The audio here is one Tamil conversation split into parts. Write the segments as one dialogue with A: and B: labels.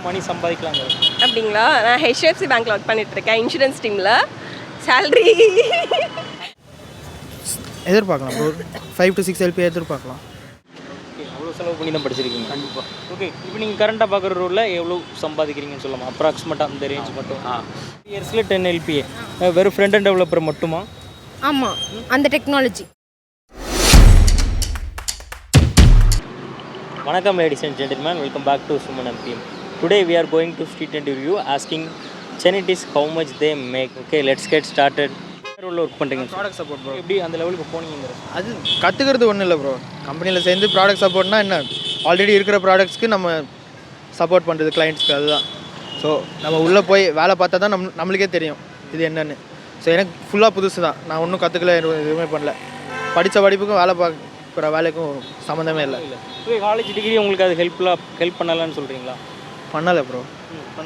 A: மணி சம்பாதிக்கலாங்க?
B: அப்படிங்களா? நான் ஹெச்டிஎஃப்சி பேங்க்கில் ஒர்க் பண்ணிகிட்ருக்கேன், இன்சூரன்ஸ் டீமில். சேல்ரி
C: எதிர்பார்க்கலாம் ப்ரோ. 5 to 6 LP எதிர்பார்க்கலாம்.
A: ஓகே, அவ்வளோ செலவு பண்ணி தான் படிச்சிருக்கீங்க? கண்டிப்பாக. ஓகே, இப்போ நீங்கள் கரண்ட்டாக பார்க்குற ரோலில் எவ்வளோ சம்பாதிக்கிறீங்கன்னு சொல்லலாம் அப்ராக்சிமேட்டாக இந்த ரேஞ்ச் மட்டும்? இயர்ஸில் 10 LPA வெறும் ஃப்ரண்ட் அண்ட் டெவலப்பர் மட்டுமா?
D: ஆமாம், அந்த டெக்னாலஜி.
A: வணக்கம் ladies and gentlemen, welcome back to Suman MPM. Today we are going to street interview asking Chenitis how much they make. Okay, let's get started. ரோலில் ஒர்க் பண்ணுறீங்க, ப்ராடக்ட் சப்போர்ட் ப்ரோ. எப்படி அந்த லெவலுக்கு போனீங்க?
C: அது கற்றுக்கிறது ஒன்றும் இல்லை ப்ரோ. கம்பெனியில் சேர்ந்து ப்ராடக்ட் சப்போர்ட்னா என்ன, ஆல்ரெடி இருக்கிற ப்ராடக்ட்ஸ்க்கு நம்ம சப்போர்ட் பண்ணுறது கிளைண்ட்ஸ்க்கு, அதுதான். ஸோ நம்ம உள்ளே போய் வேலை பார்த்தா தான் நம்மளுக்கே தெரியும் இது என்னென்னு. ஸோ எனக்கு ஃபுல்லாக புதுசு தான், நான் ஒன்றும் கற்றுக்கல, எதுவுமே பண்ணல. படித்த படிப்புக்கும் வேலை பார்க்குற வேலைக்கும் சம்மந்தமே இல்லை.
A: ஓகே, காலேஜ் டிகிரி உங்களுக்கு அது ஹெல்ப் பண்ணலான்னு சொல்கிறீங்களா?
C: பண்ணலை ப்ரோ.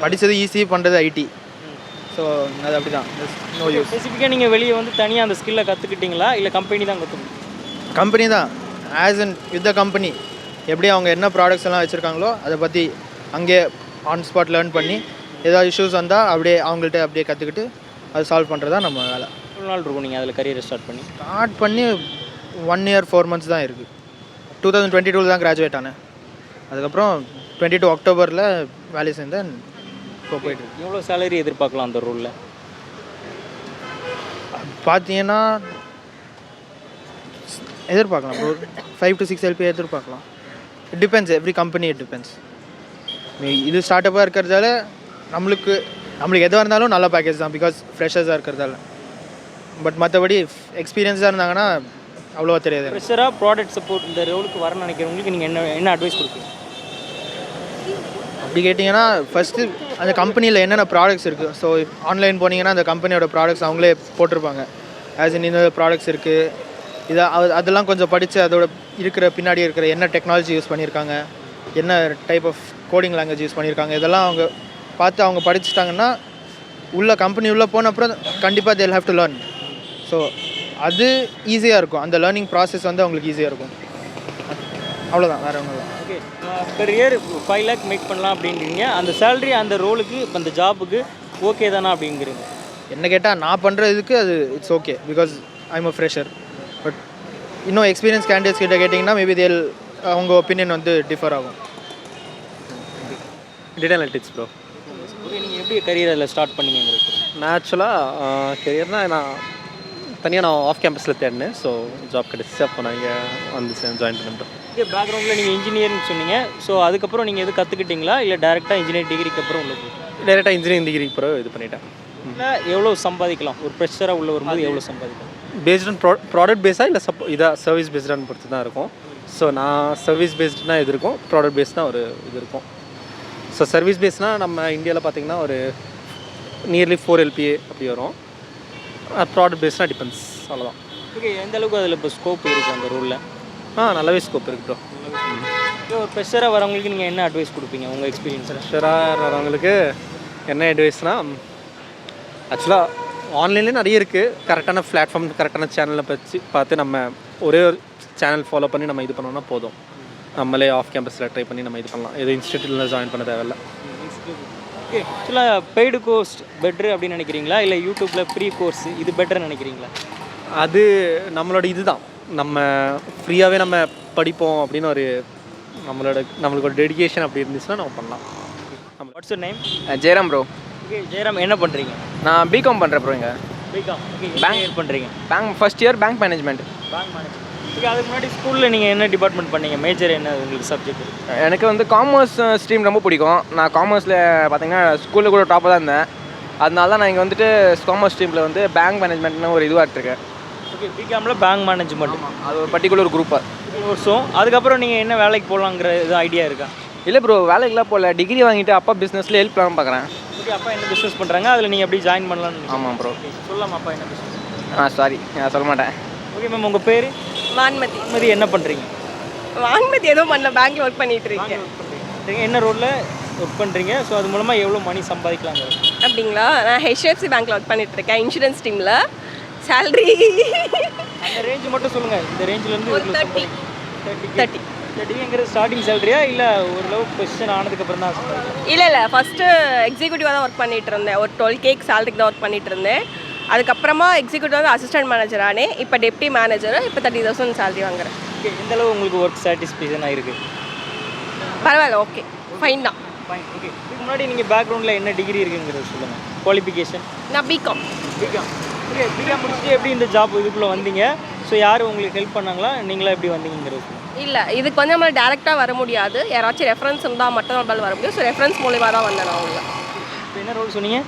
C: படித்தது ஈஸி, பண்ணுறது ஐடி. ஸோ அது அப்படி தான், நோ யூஸ்.
A: ஸ்பெசிஃபிக்காக நீங்கள் வெளியே வந்து தனியாக அந்த ஸ்கில்லை கற்றுக்கிட்டீங்களா இல்லை கம்பெனி தான் கற்றுக்கணும்?
C: கம்பெனி தான், as and with the company எப்படி அவங்க என்ன ப்ராடக்ட்ஸ் எல்லாம் வச்சுருக்காங்களோ அதை பற்றி அங்கே ஆன் ஸ்பாட் லேர்ன் பண்ணி ஏதாவது இஷ்யூஸ் வந்தால் அப்படியே அவங்கள்ட்ட அப்படியே கற்றுக்கிட்டு அது சால்வ் பண்ணுறது தான் நம்ம வேலை.
A: எவ்வளோ நாள் இருக்கும் நீங்கள் அதில் கரியரை ஸ்டார்ட் பண்ணி
C: 1 year 4 months தான் இருக்குது. 2022 தான் கிராஜுவேட் ஆனேன். அதுக்கப்புறம் 22 அக்டோபரில் வேலை சேர்ந்தேன். இப்போ போய்ட்டு
A: எவ்வளோ சேலரி எதிர்பார்க்கலாம் அந்த ரோலில்?
C: பார்த்தீங்கன்னா எதிர்பார்க்கலாம் ப்ரோ. 5 to 6 LP எதிர்பார்க்கலாம். It depends, every company it depends. இது ஸ்டார்ட் அப்பாக இருக்கிறதால நம்மளுக்கு எதுவாக இருந்தாலும் நல்ல பேக்கேஜ் தான், பிகாஸ் ஃப்ரெஷர்ஸாக இருக்கிறதால. பட் மற்றபடி எக்ஸ்பீரியன்ஸாக இருந்தாங்கன்னா அவ்வளோவா தெரியாது.
A: ஃப்ரெஷராக ப்ராடக்ட் சப்போர்ட் இந்த ரோலுக்கு வர நினைக்கிறவங்களுக்கு நீங்கள் என்ன அட்வைஸ் கொடுப்பீங்க?
C: அப்படி கேட்டிங்கன்னா ஃபஸ்ட்டு அந்த கம்பெனியில் என்னென்ன ப்ராடக்ட்ஸ் இருக்குது. ஸோ ஆன்லைன் போனீங்கன்னா அந்த கம்பெனியோட ப்ராடக்ட்ஸ் அவங்களே போட்டிருப்பாங்க. ஆஸ் இன் இந்த ப்ராடக்ட்ஸ் இருக்குது, அதெல்லாம் கொஞ்சம் படித்து அதோட பின்னாடி இருக்கிற என்ன டெக்னாலஜி யூஸ் பண்ணியிருக்காங்க, என்ன type of coding language use பண்ணியிருக்காங்க, இதெல்லாம் அவங்க பார்த்து அவங்க படிச்சுட்டாங்கன்னா கம்பெனி உள்ளே போன அப்புறம் கண்டிப்பாக தேல் ஹேவ் டு லேர்ன். ஸோ அது ஈஸியாக இருக்கும், அந்த லேர்னிங் ப்ராசஸ் வந்து அவங்களுக்கு ஈஸியாக இருக்கும். அவ்வளோதான், வேறு ஒன்றும் இல்லை.
A: Okay, per year 5 lakh make பண்ணலாம் அப்படின்றீங்க. அந்த சேலரி அந்த ரோலுக்கு அந்த ஜாபுக்கு ஓகே தானா அப்படிங்கிறீங்க?
C: என்ன கேட்டால் நான் பண்ணுற இதுக்கு அது it's okay, because I'm a fresher. But இன்னும் எக்ஸ்பீரியன்ஸ் கேண்டிடேட்ஸ் கிட்ட கேட்டிங்கன்னா மேபி அவங்க ஒப்பீனியன் வந்து டிஃபர் ஆகும்.
E: Data analytics bro.
A: ஓகே, நீங்கள் எப்படி கரியர் அதில் ஸ்டார்ட் பண்ணீங்க?
E: நான் ஆக்சுவலாக கெரியர்னால் நான் ஆஃப் கேம்பஸில் தேடினேன். ஸோ ஜாப் கிடச்சி, அப்போ நான் இங்கே வந்து ஜாயின் பண்ணிட்டோம்.
A: ஓகே, பேக்ரவுண்டில் நீங்கள் இன்ஜினியரிங் சொன்னீங்க. ஸோ அதுக்கப்புறம் நீங்கள் எது கற்றுக்கிட்டீங்களா இல்லை டேரெக்டாக இன்ஜினியரிங் டிகிரிக்கு அப்புறம் உள்ள போய்
E: டேரெக்டாக இன்ஜினியரிங் டிகிரிக்கு பிறகு இது பண்ணிட்டேன்.
A: இல்லை எவ்வளோ சம்பாதிக்கலாம் ஒரு ஃப்ரெஷராக உள்ள வரும்போது எவ்வளோ சம்பாதிக்கலாம்?
E: பேஸ்ட் ஆன் ப்ராடக்ட் பேஸாக இல்லை இதாக சர்வீஸ் பேஸ்டான்னு பொறுத்து தான் இருக்கும். ஸோ நான் சர்வீஸ் பேஸ்டுனா இது இருக்கும், ப்ராடக்ட் பேஸ்னால் ஒரு இது இருக்கும். ஸோ சர்வீஸ் பேஸ்னால் நம்ம இந்தியாவில் பார்த்திங்கன்னா ஒரு நியர்லி 4 LPA அப்படி வரும். ப்ராடக்ட் பேஸ்னால் டிபெண்ட்ஸ், அவ்வளோதான்.
A: ஓகே, எந்த அளவுக்கு அதில் இப்போ ஸ்கோப் இருக்குது அந்த ரோலில்?
E: நல்லாவே ஸ்கோப் இருக்குது ப்ரோ.
A: ஒரு ஃப்ரெஷராக வரவங்களுக்கு நீங்கள் என்ன அட்வைஸ் கொடுப்பீங்க உங்கள் எக்ஸ்பீரியன்ஸில்?
E: ஃப்ரெஷராக வரவங்களுக்கு என்ன அட்வைஸ்னால், ஆக்சுவலாக ஆன்லைன்லேயே நிறைய இருக்குது. கரெக்டான பிளாட்ஃபார்ம், கரெக்டான சேனலை பார்த்து நம்ம ஒரே ஒரு சேனல் ஃபாலோ பண்ணி நம்ம இது பண்ணோம்னா போதும். நம்மளே ஆஃப் கேம்பஸில் ட்ரை பண்ணி நம்ம இது பண்ணலாம். எதுவும் இன்ஸ்டியூட்டில் ஜாயின் பண்ண தேவையில்லை.
A: ஓகே, ஆக்சுவலாக பெய்டு கோர்ஸ் பெட்ரு அப்படின்னு நினைக்கிறீங்களா இல்லை யூடியூப்பில் ஃப்ரீ கோர்ஸ் இது பெட்டர்னு நினைக்கிறீங்களா?
E: அது நம்மளோட இது தான், நம்ம ஃப்ரீயாகவே நம்ம படிப்போம் அப்படின்னு ஒரு நம்மளுக்கு ஒரு டெடிகேஷன் அப்படி இருந்துச்சுன்னா நம்ம பண்ணலாம்.
A: What's your name?
F: Jayaram bro.
A: Okay, Jayaram என்ன பண்ணுறீங்க?
F: நான் பிகாம் பண்ணுறேன் ப்ரோ. இங்கே
A: பிகாம். ஓகே,
F: பேங்க்
A: பண்ணுறீங்க?
F: First year bank management.
A: Bank management. Okay, அதுக்கு முன்னாடி ஸ்கூலில் நீங்கள் என்ன டிபார்ட்மெண்ட் பண்ணீங்க? மேஜர் என்ன உங்களுக்கு சப்ஜெக்ட்?
F: எனக்கு வந்து காமர்ஸ் ஸ்ட்ரீம் ரொம்ப பிடிக்கும். நான் காமர்ஸில் பார்த்தீங்கன்னா ஸ்கூலில் கூட டாப்பாக தான் இருந்தேன். அதனால தான் நான் இங்கே வந்துட்டு காமர்ஸ் ஸ்ட்ரீமில் வந்து பேங்க் மேனேஜ்மெண்ட்னு ஒரு இதுவாக இருக்கேன்.
A: ஓகே, பிகாமில் பேங்க் மேனேஜ்மெண்ட்.
F: அது ஒரு பர்டிகுலர் குரூப்பாக
A: வருஷம். அதுக்கப்புறம் நீங்கள் என்ன வேலைக்கு போகலாங்கிற இது ஐடியா இருக்கா?
F: இல்லை ப்ரோ, வேலைக்கெலாம் போகல. டிகிரி வாங்கிட்டு அப்பா பிஸ்னஸில் ஹெல்ப் பண்ண பார்க்குறேன்.
A: ஓகே, அப்பா என்ன பிஸ்னஸ் பண்ணுறாங்க, அதில் நீங்கள் எப்படி ஜாயின் பண்ணலான்னு?
F: ஆமாம் ப்ரோ.
A: சொல்லாமா அப்பா என்ன பிஸ்னஸ்?
F: சாரி, நான் சொல்ல மாட்டேன்.
A: ஓகே மேம், உங்கள் பேர்?
B: வான்மதி.
A: என்ன பண்ணுறீங்க?
B: வான்மதி எதுவும் பண்ணல, பேங்க்கில் ஒர்க் பண்ணிகிட்டு இருக்கேன்.
A: என்ன ரோலில் ஒர்க் பண்ணுறீங்க? ஸோ அது மூலமாக எவ்வளோ மணி சம்பாதிக்கலாங்க?
B: அப்படிங்களா? நான் ஹெச்டிஎஃப்சி பேங்க்கில் ஒர்க் பண்ணிகிட்ருக்கேன், இன்சூரன்ஸ் டீமில். சேல்ரி
A: அந்த ரேஞ்சு மட்டும் சொல்லுங்கள். இந்த ரேஞ்சிலேருந்து
B: 30.
A: தேர்ட்டிங்கிறது ஸ்டார்டிங் சேலரியா இல்லை ஓரளவு பொசிஷன் ஆனதுக்கப்புறம் தான் சொல்கிறீங்க?
B: இல்லை ஃபஸ்ட்டு எக்ஸிக்யூட்டிவாக தான் ஒர்க் பண்ணிட்டு இருந்தேன். ஒரு 12K சேலரிக்கு தான் ஒர்க் பண்ணிட்டு இருந்தேன். அதுக்கப்புறமா எக்ஸிக்யூட்டிவ் வந்து அசிஸ்டன்ட் மேனேஜர் ஆனேன். இப்போ டெப்டி மேனேஜர். இப்போ 30,000 சேலரி வாங்குறேன்.
A: ஓகே, எந்த அளவு உங்களுக்கு ஒர்க் சாட்டிஸ்ஃபேக்ஷனாக இருக்குது?
B: பரவாயில்ல, ஓகே, ஃபைன் தான்.
A: ஃபைன். ஓகே, இதுக்கு முன்னாடி நீங்கள் பேக்ரவுண்டில் என்ன டிகிரி இருக்குங்கிறத சொல்லுங்கள். குவாலிஃபிகேஷன்?
B: நான் பிகாம்.
A: ஓகே, பிகாம் முடிச்சுட்டு எப்படி இந்த ஜாப் இதுக்குள்ளே வந்தீங்க? ஸோ யார் உங்களுக்கு ஹெல்ப் பண்ணாங்களா, நீங்களா எப்படி வந்தீங்கிறது சொல்லுங்கள்.
B: இல்லை, இதுக்கு வந்து நம்மளால் டேரெக்டாக வர முடியாது. யாராச்சும் ரெஃபரன்ஸ் இருந்தால் மட்டும் நம்மளால் வர முடியும். ஸோ ரெஃபரன்ஸ் மூலிமா தான் வந்தேன் நான் உள்ள.
A: இப்போ என்ன ரோல் சொன்னீங்க?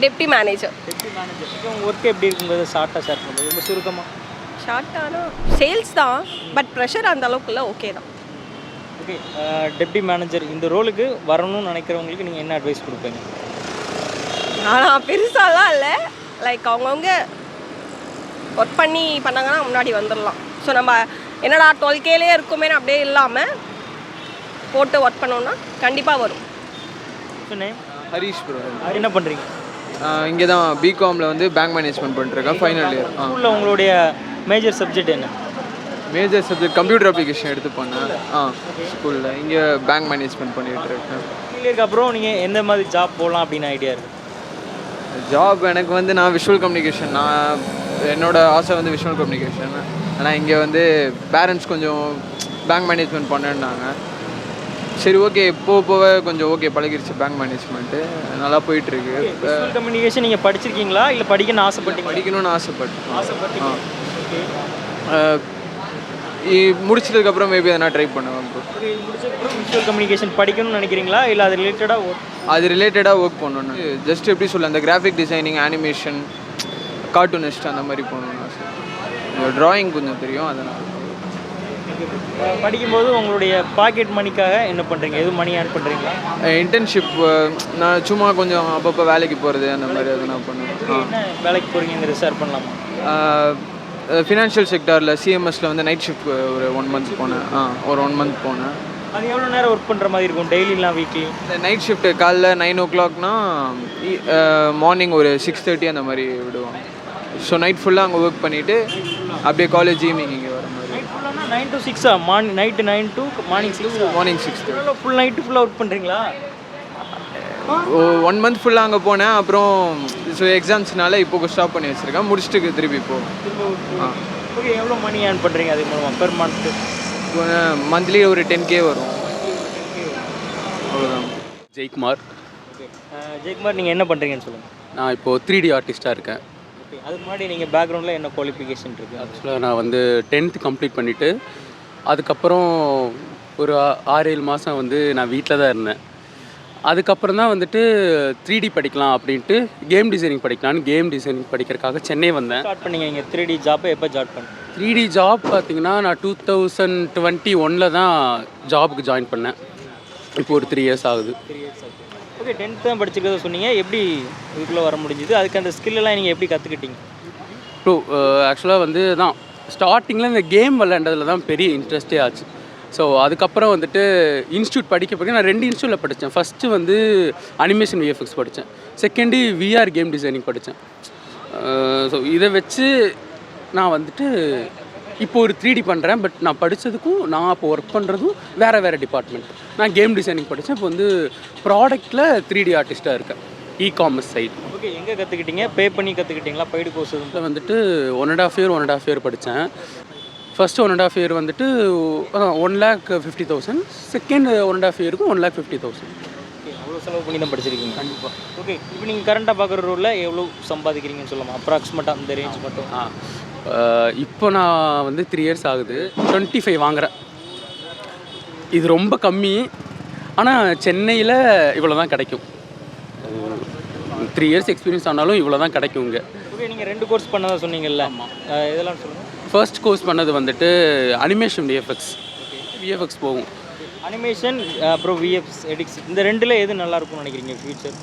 B: Deputy manager.
A: Deputy manager. இப்போ உங்கள் ஒர்க் எப்படி இருக்குங்கிறத ஷார்ட்டாக ஷேர் பண்ணுறது, ரொம்ப சுருக்கமாக.
B: ஷார்ட்டான சேல்ஸ் தான், பட் ப்ரெஷர் அந்த அளவுக்கு இல்லை, ஓகே தான்.
A: ஓகே, டெப்டி மேனேஜர் இந்த ரோலுக்கு வரணும்னு நினைக்கிறவங்களுக்கு நீங்கள் என்ன அட்வைஸ் கொடுப்பீங்க?
B: ஆனால் பெருசாலாம் இல்லை, லைக் அவங்கவுங்க ஒர்க் பண்ணாங்கன்னா முன்னாடி வந்துடலாம். ஸோ நம்ம என்னடா 12Kலே இருக்குமே அப்படியே இல்லாமல் போட்டு ஒர்க் பண்ணோன்னா கண்டிப்பாக வரும்.
A: சொன்னேன்.
G: ஹரிஷ் ப்ரோ.
A: என்ன பண்ணுறீங்க?
G: இங்கே தான் பிகாமில் வந்து பேங்க் மேனேஜ்மெண்ட் பண்ணிருக்கேன், ஃபைனல் இயர்.
A: ஸ்கூலில் உங்களுடைய மேஜர் சப்ஜெக்ட் என்ன?
G: மேஜர் சப்ஜெக்ட் கம்ப்யூட்டர் அப்ளிகேஷன் எடுத்து பண்ணேன் ஸ்கூலில். இங்கே பேங்க் மேனேஜ்மெண்ட் பண்ணிகிட்டு இருக்கேன்.
A: இயருக்கு அப்புறம் நீங்கள் எந்த மாதிரி ஜாப் போகலாம் அப்படின்னு ஐடியா இருக்குது?
G: ஜாப் எனக்கு வந்து நான் விஷுவல் கம்யூனிகேஷன், நான் என்னோட ஆசை வந்து விஷுவல் கம்யூனிகேஷன். ஆனால் இங்கே வந்து பேரண்ட்ஸ் கொஞ்சம் பேங்க் மேனேஜ்மெண்ட் பண்ணேன்னாங்க. சரி, ஓகே, போக கொஞ்சம் ஓகே பழகிருச்சு. பேங்க் மேனேஜ்மெண்ட்டு நல்லா போயிட்டுருக்கு.
A: விஷுவல் கம்யூனிகேஷன் நீங்கள் படிச்சிருக்கீங்களா இல்லை படிக்கணும்னு ஆசைப்பட்டீங்க?
G: படிக்கணும்னு ஆசைப்பட்டேன். முடிச்சதுக்கப்புறம் மேபி எதனா ட்ரை பண்ணுவேன் ப்ரோ.
A: முடிச்சதுக்கப்புறம் விஷுவல் கம்யூனிகேஷன் படிக்கணும்னு நினைக்கிறீங்களா இல்லை அது ரிலேட்டடாக
G: அது ரிலேட்டடாக ஒர்க் பண்ணணும். ஜஸ்ட் எப்படி சொல்ல, அந்த கிராஃபிக் டிசைனிங், அனிமேஷன், கார்ட்டூனிஸ்ட் அந்த மாதிரி போகணுன்னு ஆசை. ட்ராயிங் கொஞ்சம் தெரியும், அதனால்.
A: படிக்கும்போது உங்களுடைய பாக்கெட் மணிக்காக என்ன பண்ணுறீங்க? எதுவும் மணி ஏர்ன் பண்ணுறீங்களா?
G: இன்டர்ன்ஷிப் நான் சும்மா கொஞ்சம் அப்பப்போ வேலைக்கு போகிறது அந்த மாதிரி எதனா பண்ணுவேன்.
A: என்ன வேலைக்கு போகிறீங்கிறத ஷேர் பண்ணலாமா?
G: ஃபினான்ஷியல் செக்டாரில் சிஎம்எஸில் வந்து நைட் ஷிஃப்ட் ஒரு 1 month போனேன். ஒரு 1 month போனேன்.
A: அது எவ்வளோ நேரம் ஒர்க் பண்ணுற மாதிரி இருக்கும் டெய்லிலாம், வீக்லி?
G: இந்த நைட் ஷிஃப்ட்டு காலைல 9 o'clockனா மார்னிங் ஒரு 6:30 அந்த மாதிரி விடுவாங்க. ஸோ நைட் ஃபுல்லாக அங்கே ஒர்க் பண்ணிவிட்டு அப்படியே காலேஜ் ஈவினிங் இங்கே வர மாதிரி.
A: Night ஃபுல்லானா 9 to 6 morning, night 9 to morning 6?
G: Morning 6:30.
A: Full night ஃபுல்லாக ஒர்க் பண்ணுறீங்களா?
G: 1 month ஃபுல்லாக அங்கே போனேன். அப்புறம் ஸோ எக்ஸாம்ஸ்னால இப்போ ஸ்டாப் பண்ணி வச்சுருக்கேன். முடிச்சுட்டு திருப்பி
A: ஓகே, எவ்வளோ மணி ஏர்ன் பண்ணுறீங்க அது மூலமாக பெர் மந்த்து?
G: மந்த்லி ஒரு 10K வரும், அவ்வளோதான்.
H: ஜெய்குமார்.
A: ஓகே, ஜெய்குமார் நீங்கள் என்ன பண்ணுறீங்கன்னு சொல்லுங்கள்.
H: நான் இப்போது 3D ஆர்டிஸ்ட்டாக இருக்கேன்.
A: ஓகே, அதுக்கு முன்னாடி நீங்கள் பேக்ரவுண்டில் என்ன குவாலிஃபிகேஷன் இருக்குது?
H: ஆக்சுவலாக நான் வந்து 10th கம்ப்ளீட் பண்ணிவிட்டு அதுக்கப்புறம் ஒரு 6-7 மாதம் வந்து நான் வீட்டில் தான் இருந்தேன். அதுக்கப்புறம் தான் வந்துட்டு 3D படிக்கலாம் அப்படின்ட்டு கேம் டிசைனிங் படிக்கலான்னு கேம் டிசைனிங் படிக்கிறதுக்காக சென்னை வந்தேன்.
A: ஸ்டார்ட் பண்ணீங்க இங்கே 3D ஜாப்பை எப்போ ஜாயின் பண்ணேன்?
H: 3D ஜாப் பார்த்தீங்கன்னா நான் 2021 தான் ஜாபுக்கு ஜாயின் பண்ணேன். இப்போ ஒரு 3 years ஆகுது.
A: 3 years ஆகுது. ஓகே, 10th தான் படிச்சிருக்கிறத சொன்னீங்க. எப்படி இதுக்குள்ளே வர முடிஞ்சுது? அதுக்கு அந்த ஸ்கில்லெல்லாம் நீங்கள் எப்படி கற்றுக்கிட்டீங்க?
H: ப்ரோ, ஆக்சுவலாக வந்து தான் ஸ்டார்டிங்கில் இந்த கேம் விளையாண்டதில் தான் பெரிய இன்ட்ரெஸ்டே ஆச்சு. ஸோ அதுக்கப்புறம் வந்துட்டு இன்ஸ்டியூட் படிக்க நான் 2 இன்ஸ்டியூட்டில் படித்தேன். ஃபஸ்ட்டு வந்து அனிமேஷன் விஎஃப்எக்ஸ் படித்தேன். செகண்டு விஆர் கேம் டிசைனிங் படித்தேன். ஸோ இதை வச்சு நான் வந்துட்டு இப்போ ஒரு 3D பண்ணுறேன். பட் நான் படித்ததுக்கும் நான் இப்போ ஒர்க் பண்ணுறதும் வேறு டிபார்ட்மெண்ட். நான் கேம் டிசைனிங் படித்தேன். இப்போ வந்து ப்ராடக்ட்டில் 3D ஆர்டிஸ்ட்டாக இருக்கேன், இ-காமர்ஸ் சைட்.
A: ஓகே, எங்கே கற்றுக்கிட்டீங்க? பே பண்ணி கற்றுக்கிட்டீங்களா? பெய்டு கோர்ஸ்
H: இதில் வந்துட்டு 1.5 year படித்தேன். ஃபஸ்ட்டு 1.5 year வந்துட்டு 1,50,000. செகண்ட் 1.5 yearக்கும் 1,50,000.
A: ஓகே, அவ்வளோ செலவு பண்ணி தான் படிச்சிருக்கீங்க. கண்டிப்பாக. ஓகே, இப்போ நீங்கள் கரண்ட்டாக பார்க்குற ரோலில் எவ்வளோ சம்பாதிக்கிறீங்கன்னு சொல்லலாம், அப்ராக்சிமேட்டாக அந்த ரேஞ்ச் மட்டும்?
H: இப்போ நான் வந்து 3 years ஆகுது, 25 வாங்குகிறேன். இது ரொம்ப கம்மி. ஆனால் சென்னையில் இவ்வளோ தான் கிடைக்கும். 3 years எக்ஸ்பீரியன்ஸ் ஆனாலும் இவ்வளோ தான் கிடைக்கும் இங்கே.
A: ஓகே, நீங்கள் 2 கோர்ஸ் பண்ணதாக சொன்னீங்கல்ல, இதெல்லாம் சொல்லுங்கள்.
H: ஃபர்ஸ்ட் கோர்ஸ் பண்ணது வந்துட்டு அனிமேஷன் விஎஃப்எக்ஸ் போகும்.
A: அனிமேஷன் அப்புறம் விஎஃப்எக்ஸ் எடிக்ஸ், இந்த 2ல் எது நல்லா இருக்கும்னு நினைக்கிறீங்க ஃபியூச்சர்?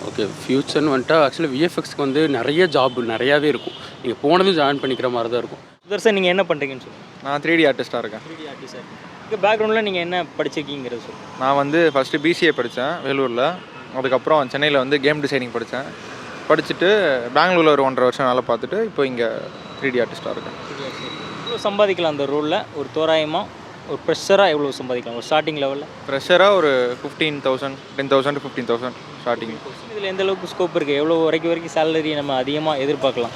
H: ஓகே, ஃபியூச்சர்னு வந்துட்டு ஆக்சுவலாக விஎஃப்எக்ஸ்க்கு வந்து நிறைய ஜாப் நிறையாவே இருக்கும். நீங்கள் போனதும் ஜாயின் பண்ணிக்கிற மாதிரி தான் இருக்கும்.
A: சார், நீங்கள் என்ன பண்ணுறீங்கன்னு சொல்லுங்கள்.
I: நான் 3D ஆர்டிஸ்ட்டாக இருக்கேன்.
A: 3D ஆர்டிஸ்டாக இருக்கேன். இங்கே பேக்ரவுண்டில் நீங்கள் என்ன படிச்சிருக்கீங்கிறது சொல்லுங்கள்.
I: நான் வந்து ஃபஸ்ட்டு BCA படித்தேன் வேலூரில். அதுக்கப்புறம் சென்னையில் வந்து கேம் டிசைனிங் படித்தேன். படிச்சுட்டு பெங்களூரில் ஒரு 1.5 வருஷம் வேலை பார்த்துட்டு இப்போ இங்கே 3D ஆர்டிஸ்ட்டாக இருக்கேன்.
A: இவ்வளோ சம்பாதிக்கலாம் அந்த ரோலில் ஒரு தோராயமாக ஒரு ப்ரெஷராக எவ்வளோ சம்பாதிக்கலாம் ஒரு ஸ்டார்டிங் லெவலில்?
I: ஃப்ரெஷராக ஒரு 15,000 10,000 to 15,000 ஸ்டார்டிங்.
A: இதில் எந்த அளவுக்கு ஸ்கோப் இருக்குது? எவ்வளோ வரைக்கும் சேலரி நம்ம அதிகமாக எதிர்பார்க்கலாம்?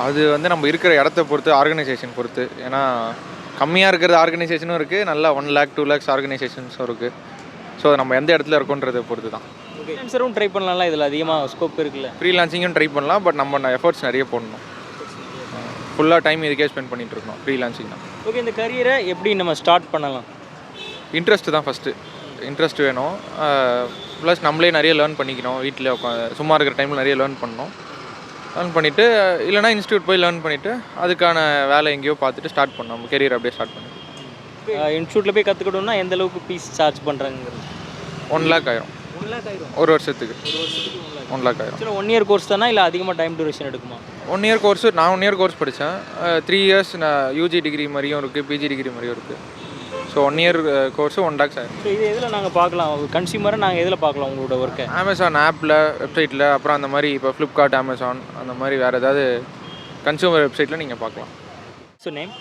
I: அது வந்து நம்ம இருக்கிற இடத்த பொறுத்து, ஆர்கனைசேஷன் பொறுத்து. ஏன்னா கம்மியாக இருக்கிற ஆர்கனைசேஷனும் இருக்குது, நல்லா 1 lakh 2 lakhs ஆர்கனைசேஷன்ஸும் இருக்குது. ஸோ நம்ம எந்த இடத்துல இருக்கோன்றதை பொறுத்து தான்.
A: ஓகே, ஃப்ரீலான்சரும் ட்ரை பண்ணலாம்ல, இதில் அதிகமாக ஸ்கோப் இருக்குல்ல?
I: ஃப்ரீலான்சிங்கும் ட்ரை பண்ணலாம், பட் நம்ம எஃபர்ட்ஸ் நிறைய போடணும். ஃபுல்லாக டைம் இதுக்கே ஸ்பெண்ட் பண்ணிகிட்டு இருக்கணும் ஃப்ரீலான்சிங் தான்.
A: ஓகே, இந்த கரியரை எப்படி நம்ம ஸ்டார்ட் பண்ணலாம்?
I: இன்ட்ரெஸ்ட் தான் ஃபஸ்ட்டு. இன்ட்ரெஸ்ட் வேணும், ப்ளஸ் நம்மளே நிறைய லேர்ன் பண்ணிக்கணும். வீட்டில் சும்மா இருக்கிற டைமில் நிறைய லேர்ன் பண்ணணும். லேர்ன் பண்ணிவிட்டு இல்லைனா இன்ஸ்டியூட் போய் லேர்ன் பண்ணிவிட்டு அதுக்கான வேலை எங்கேயோ பார்த்துட்டு ஸ்டார்ட் பண்ணணும். நம்ம கெரியர் அப்படியே ஸ்டார்ட் பண்ணணும்.
A: இன்ஸ்டியூட்டில் போய் கற்றுக்கிட்டோம்னா எந்த அளவுக்கு ஃபீஸ் சார்ஜ் பண்ணுறாங்கிறது?
I: 1 lakh ஆயிரும்.
A: 1 lakh ஆயிரும்
I: ஒரு வருஷத்துக்கு 1 lakh ஆயிரும்.
A: சரி, 1 year கோர்ஸ் தானே இல்லை அதிகமாக டைம் டியூரேஷன் எடுக்குமா?
I: 1 year கோர்ஸு, நான் 1 year கோர்ஸ் படித்தேன். 3 years நான் யூஜி டிகிரி மாதிரியும் இருக்குது, பிஜி டிகிரி மாதிரியும் இருக்குது. ஸோ 1 year கோர்ஸு 1 lakhs ஆயிரும்.
A: ஸோ இது எதில் நாங்கள் பார்க்கலாம்? கன்சியூமரை நாங்கள் எதில் பார்க்கலாம் உங்களோட ஒர்க்கை?
I: அமேசான் ஆப்பில், வெப்சைட்டில், அப்புறம் அந்த மாதிரி இப்போ ஃப்ளிப்கார்ட், அமேசான் அந்த மாதிரி வேறு ஏதாவது கன்சியூமர் வெப்சைட்டில் நீங்கள் பார்க்கலாம்.
A: So name?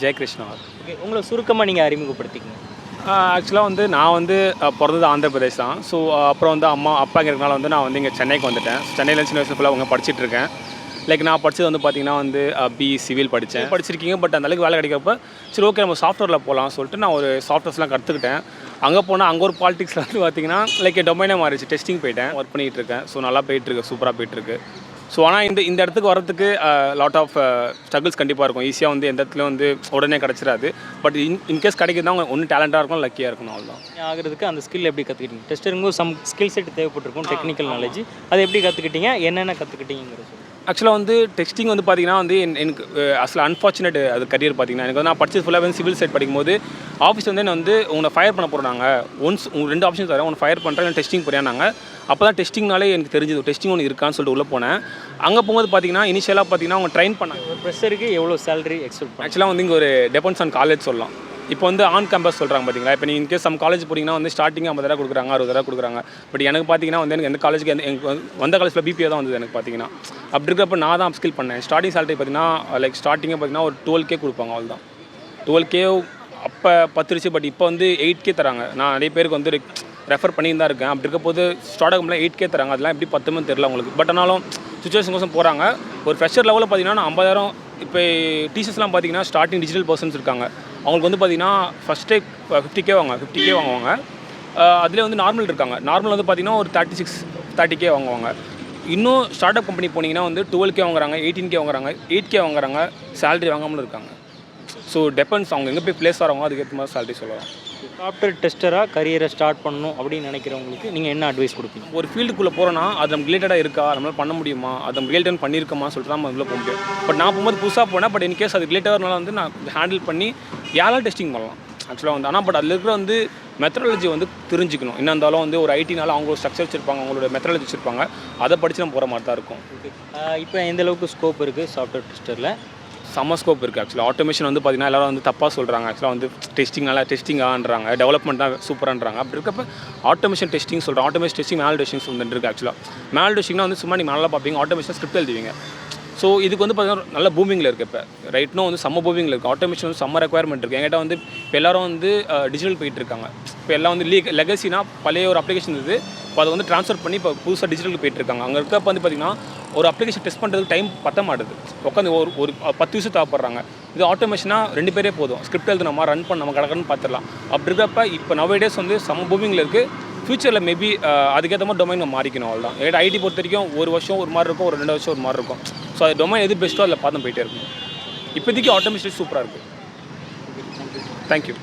J: ஜெயகிருஷ்ணா.
A: ஓகே, உங்களை சுருக்கமாக நீங்கள் அறிமுகப்படுத்திக்கங்க.
J: ஆக்சுவலாக வந்து நான் வந்து பிறந்தது ஆந்திர பிரதேஷ் தான். ஸோ அப்புறம் வந்து அப்பா இருக்கிறதுனால வந்து நான் வந்து இங்கே சென்னைக்கு வந்துட்டேன். சென்னையில் சின்ன வயசு ஃபுல்லாக அவங்க படிச்சுட்டு இருக்கேன். லைக் நான் படித்தது வந்து பார்த்திங்கன்னா வந்து பிஇ சிவில் படிச்சிருக்கீங்க. பட் அந்தளவுக்கு வேலை கிடைக்கிறப்ப சரி ஓகே நம்ம சாஃப்ட்வேரில் போகலாம் சொல்லிட்டு நான் ஒரு சாஃப்ட்வேர்ஸ்லாம் கற்றுக்கிட்டேன். அங்கே போனால் அங்கே ஒரு பாலிடிக்ஸில் வந்து பார்த்திங்கன்னா லைக் டொமைனே மாறிடுச்சு. டெஸ்டிங் போயிட்டேன், ஒர்க் பண்ணிகிட்டு இருக்கேன். ஸோ நல்லா போயிட்டுருக்கு, சூப்பராக போயிட்டுருக்கு. ஸோ ஆனால் இந்த இடத்துக்கு வரதுக்கு லாட் ஆஃப் ஸ்ட்ரகிள்ஸ் கண்டிப்பாக இருக்கும். ஈஸியாக வந்து எந்த இடத்துலையும் வந்து உடனே கிடச்சிடாது. பட் இன்கேஸ் கிடைக்குது அவங்க ஒன்று டேலண்ட்டாக இருக்கும், லக்கியாக இருக்கணும், அவ்வளோதான்.
A: ஆகிறதுக்கு அந்த ஸ்கில் எப்படி கற்றுக்கிட்டீங்க? டெஸ்டருக்கும் சம் ஸ்கில் செட் தேவைப்பட்டிருக்கும், டெக்னிக்கல் நாலேஜ். அதை எப்படி கற்றுக்கிட்டீங்க, என்னென்ன கற்றுக்கிட்டீங்கிறது?
J: ஆக்சுவலாக வந்து டெஸ்டிங் வந்து பார்த்திங்கன்னா வந்து எனக்கு அசல் அன்ஃபார்ச்சுனேட் அது கரியர் பார்த்திங்கன்னா எனக்கு வந்து நான் படிச்சது ஃபுல்லாக வந்து சிவில் சைட் படிக்கும்போது ஆஃபீஸ் வந்து என்ன வந்து உங்களை ஃபயர் பண்ண போகிறாங்க. ஒன்ஸ் உங்களுக்கு 2 ஆப்ஷன்ஸ் தரேன், உங்களை ஃபயர் பண்ணுறேன், டெஸ்டிங் போறியானாங்க. அப்போ தான் டெஸ்டிங்னாலே எனக்கு தெரிஞ்சது டெஸ்டிங் ஒன்று இருக்கான்னு சொல்லிட்டு உள்ளே போனேன். அங்கே போகும்போது பார்த்திங்கன்னா இனிஷியலாக பார்த்திங்கன்னா அவங்க ட்ரெயின் பண்ணாங்க.
A: ஒரு ப்ரெஷருக்கு எவ்வளோ சேலரி எக்ஸ்பெக்ட் பண்ண?
J: ஆக்சுவலாக வந்து இங்கே ஒரு டெபெண்ட்ஸ் ஆன் காலேஜ் சொல்லலாம். இப்போ வந்து ஆன் கேம்பஸ் சொல்கிறாங்க பார்த்தீங்களா. இப்போ நீங்கள் இன்கேஸ் சம் காலேஜ் போட்டிங்கன்னா வந்து ஸ்டார்டிங் 50,000 கொடுக்குறாங்க, 60,000 கொடுக்குறாங்க. பட் எனக்கு பார்த்தீங்கன்னா வந்து எனக்கு எந்த காலேஜுக்கு எனக்கு வந்த காலேஜில் பிபிஏ தான் வந்தது எனக்கு பார்த்தீங்கன்னா. அப்படி இருக்கிறப்ப நான் தான் அப்ஸ்கில் பண்ணேன். ஸ்டார்டிங் சேலரி பார்த்தீங்கன்னா லைக் ஸ்டார்டிங்கே பார்த்தீங்கன்னா ஒரு 12K கொடுப்பாங்க, அவ்வளோ தான். 12K அப்போ பத்துருச்சு. பட் இப்போ வந்து 8K தராங்க. நான் நிறைய பேருக்கு வந்து ரெஃபர் பண்ணி தான் இருக்கேன். அப்படி இருக்க போது ஸ்டார்ட் ஆகும்போது 8K தராங்க. அதெல்லாம் எப்படி 10 தெரியல உங்களுக்கு. பட் ஆனாலும் சுச்சுவேஷன் கோசம் போகிறாங்க. ஒரு ஃப்ரெஷர் லெவலில் பார்த்தீங்கன்னா 50,000. இப்போ டீச்சர்ஸ்லாம் பார்த்தீங்கன்னா ஸ்டார்டிங் டிஜிட்டல் பர்சன்ஸ் இருக்காங்க. அவங்களுக்கு வந்து பார்த்தீங்கன்னா ஃபஸ்ட்டே 50K வாங்குவாங்க. அதில் வந்து நார்மல் இருக்காங்க. நார்மல் வந்து பார்த்தீங்கன்னா ஒரு 36-30K வாங்குவாங்க. இன்னும் ஸ்டார்ட் அப் கம்பெனி போனீங்கன்னா வந்து 12K வாங்குறாங்க, 18K வாங்குறாங்க, 8K வாங்குறாங்க. சேலரி வாங்காமல் இருக்காங்க. ஸோ டெபெண்ட்ஸ் அவங்க எங்கே போய் ப்ளேஸ் ஆகிறாங்க, அதுக்கேற்ற மாதிரி சேலரி சொல்லலாம்.
A: சாஃப்ட்வேர் டெஸ்டராக கரியரை ஸ்டார்ட் பண்ணணும் அப்படின்னு நினைக்கிறவங்களுக்கு நீங்கள் என்ன அட்வைஸ் கொடுப்பீங்க?
J: ஒரு ஃபீல்டுக்குள்ளே போகிறோன்னா அது நமக்கு ரிலேட்டடாக இருக்கா, நம்மளால் பண்ண முடியுமா, அது நம்ம ரியல் டைம் பண்ணியிருக்கோமா சொல்லிட்டு தான் நம்ம இதில் போக முடியும். பட் நான் போகும்போது புதுசாக போனேன். பட் இன்கேஸ் அது ரிலேட்டடாக வந்து நான் ஹேண்டில் பண்ணி யாராலும் டெஸ்டிங் பண்ணலாம் ஆக்சுவலாக வந்து. ஆனால் பட் அதில் இருக்கிற வந்து மெத்தடாலஜி வந்து தெரிஞ்சுக்கணும். என்ன இருந்தாலும் வந்து ஒரு ஐடினால அவங்க ஸ்ட்ரக்சர் வச்சுருப்பாங்க, அவங்களோட மெத்தடாலஜி வச்சுருப்பாங்க. அதை படித்து நம்ம போகிற மாதிரி தான் இருக்கும்.
A: இப்போ எந்த அளவுக்கு ஸ்கோப் இருக்குது சாஃப்ட்வேர் டெஸ்டரில்?
J: செம்ம ஸ்கோப் இருக்குது ஆக்சுவலாக. ஆட்டோமேஷன் வந்து பார்த்திங்கன்னா எல்லோரும் வந்து தப்பாக சொல்கிறாங்க. ஆக்சுவலாக வந்து டெஸ்டிங்கான்றாங்க, டெவலப்மெண்ட் தான் சூப்பரான்றாங்க. அப்படி இருக்கப்போ ஆட்டோமேஷன் டெஸ்டிங் சொல்கிறேன். ஆட்டோமேஷன் டெஸ்டிங் மேல் டெஸ்டிங்ஸ் வந்து இருக்குது ஆக்சுவலாக. மேல் டெஸ்டிங்னா வந்து சும்மா நீங்கள் நல்லா பார்ப்பீங்க, ஆட்டோமேஷன் ஸ்கிரிப்ட் எழுதுவீங்க. ஸோ இதுக்கு வந்து பார்த்தீங்கன்னா நல்ல பூமிங்கில் இருக்குது. இப்போ ரைட்னோ வந்து செம்ம பூமிங்கில் இருக்குது. ஆட்டோமேஷன் வந்து செம்ம ரெக்குயர்மெண்ட் இருக்குது. என்கிட்ட வந்து இப்போ எல்லோரும் வந்து டிஜிட்டல் போயிட்டு இருக்காங்க. இப்போ எல்லாம் வந்து லெகசினா பழைய ஒரு அப்ளிகேஷன் இருக்குது. இப்போ அதை வந்து ட்ரான்ஸ்ஃபர் பண்ணி இப்போ புதுசாக டிஜிட்டலுக்கு போயிட்டு இருக்காங்க. அங்கே இருக்கப்போ வந்து பார்த்திங்கன்னா ஒரு அப்ளிகேஷன் டெஸ்ட் பண்ணுறதுக்கு டைம் பத்த மாட்டுது. உட்காந்து ஒரு 10 நிமிஷம் தேவைப்படுறாங்க. இது ஆட்டோமேஷனாக 2 பேரே போதும். ஸ்கிரிப்ட் எழுதுனமா ரன் பண்ண நம்ம கடற்கன்னு பார்த்துடலாம். அப்படி இருக்கிறப்ப இப்போ நவடேஸ் வந்து செம்ம பூமிங்கில் இருக்குது. ஃபியூச்சரில் மேபி அதுக்கேற்ற மாதிரி டொமைன் நம்ம மாறிக்கணும், அவ்வளோதான். என்கிட்ட ஐடி பொறுத்த வரைக்கும் ஒரு வருஷம் ஒரு மாதிரி இருக்கும், ஒரு 2 வருஷம் ஒரு மாதிரி இருக்கும். ஸோ அது டொமைன் எது பெஸ்ட்டோ அதில் பார்த்து போயிட்டே இருக்கும். இப்போதைக்கு ஆட்டோமேஷன் சூப்பராக இருக்குது. தேங்க்யூ.